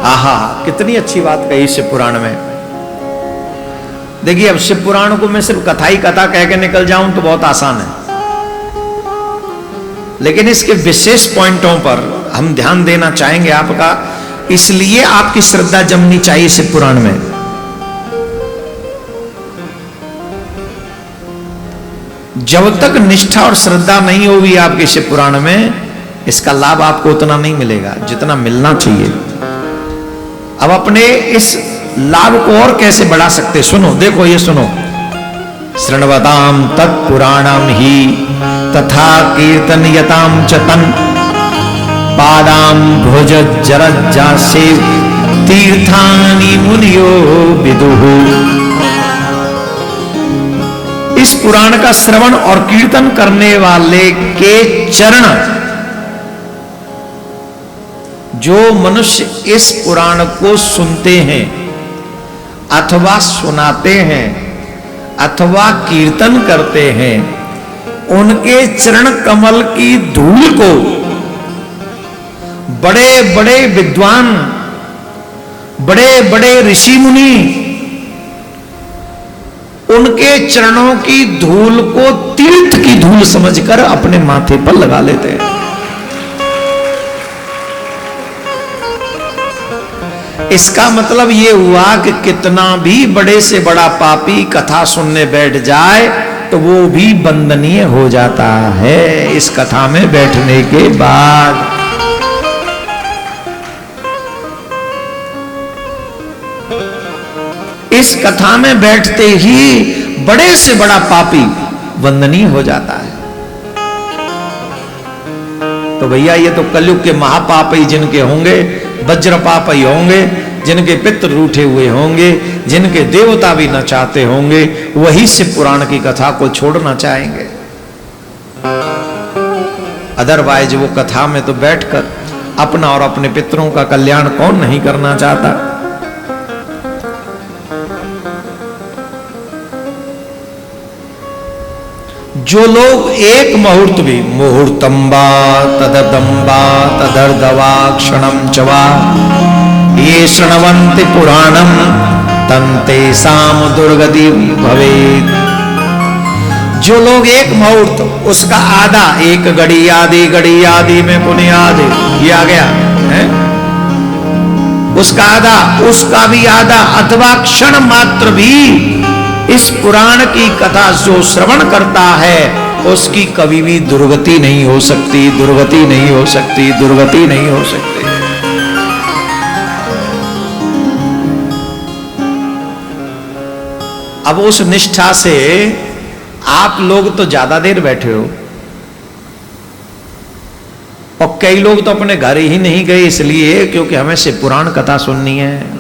आहा, कितनी अच्छी बात कही शिव पुराण में। देखिए, अब शिव पुराण को मैं सिर्फ कथा ही कथा कह के निकल जाऊं तो बहुत आसान है, लेकिन इसके विशेष पॉइंटों पर हम ध्यान देना चाहेंगे आपका, इसलिए आपकी श्रद्धा जमनी चाहिए शिव पुराण में। जब तक निष्ठा और श्रद्धा नहीं होगी आपके शिव पुराण में, इसका लाभ आपको उतना नहीं मिलेगा जितना मिलना चाहिए। अब अपने इस लाभ को और कैसे बढ़ा सकते, सुनो, देखो ये सुनो। शृण्वताम तत्पुराणम ही तथा कीर्तनयताम च तन पादाम भुज जरज्जासे तीर्थानि मुनियो विदुहु। इस पुराण का श्रवण और कीर्तन करने वाले के चरण, जो मनुष्य इस पुराण को सुनते हैं अथवा सुनाते हैं अथवा कीर्तन करते हैं, उनके चरण कमल की धूल को बड़े बड़े विद्वान, बड़े बड़े ऋषि मुनि उनके चरणों की धूल को तीर्थ की धूल समझकर अपने माथे पर लगा लेते हैं। इसका मतलब यह हुआ कि कितना भी बड़े से बड़ा पापी कथा सुनने बैठ जाए तो वो भी वंदनीय हो जाता है इस कथा में बैठने के बाद। इस कथा में बैठते ही बड़े से बड़ा पापी वंदनीय हो जाता है। तो भैया, ये तो कलयुग के महापाप ही जिनके होंगे, वज्र पाप ही होंगे, जिनके पितृ रूठे हुए होंगे, जिनके देवता भी न चाहते होंगे, वही शिव पुराण की कथा को छोड़ना चाहेंगे। अदरवाइज वो कथा में तो बैठकर अपना और अपने पितरों का कल्याण कौन नहीं करना चाहता। जो लोग एक मुहूर्त भी, मुहूर्तंबा तददंबा तदर्दवा क्षणम चवा ये शृण्वन्ति पुराणम तन्ते साम दुर्गति भवेत्। जो लोग एक मुहूर्त, उसका आधा, एक घड़ी आदि में पुण्य आदि, ये आ गया है, उसका आधा, उसका भी आधा अथवा क्षण मात्र भी इस पुराण की कथा जो श्रवण करता है, उसकी कभी भी दुर्गति नहीं हो सकती, दुर्गति नहीं हो सकती, दुर्गति नहीं हो सकती। अब उस निष्ठा से आप लोग तो ज्यादा देर बैठे हो, और कई लोग तो अपने घर ही नहीं गए इसलिए क्योंकि हमें शिव पुराण कथा सुननी है।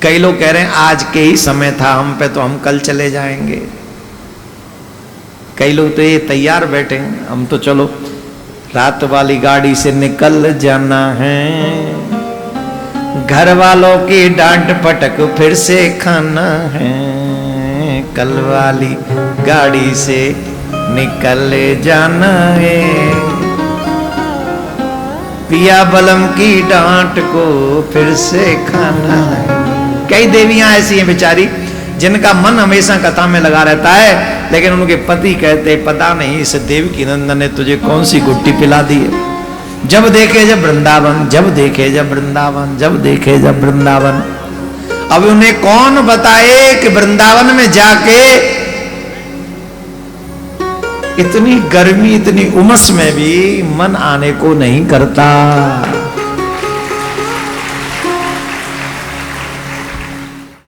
कई लोग कह रहे हैं आज के ही समय था हम पे, तो हम कल चले जाएंगे। कई लोग तो ये तैयार बैठे हैं, हम तो चलो रात वाली गाड़ी से निकल जाना है, घर वालों की डांट पटक फिर से खाना है, कल वाली गाड़ी से निकल जाना है, पिया बलम की डांट को फिर से खाना है। कई देवियां ऐसी हैं बेचारी जिनका मन हमेशा कथा में लगा रहता है, लेकिन उनके पति कहते पता नहीं इस देवकी नंदन ने तुझे कौन सी गुट्टी पिला दी है। जब देखे जब वृंदावन, जब देखे जब वृंदावन, जब देखे जब वृंदावन। अब उन्हें कौन बताए कि वृंदावन में जाके इतनी गर्मी, इतनी उमस में भी मन आने को नहीं करता।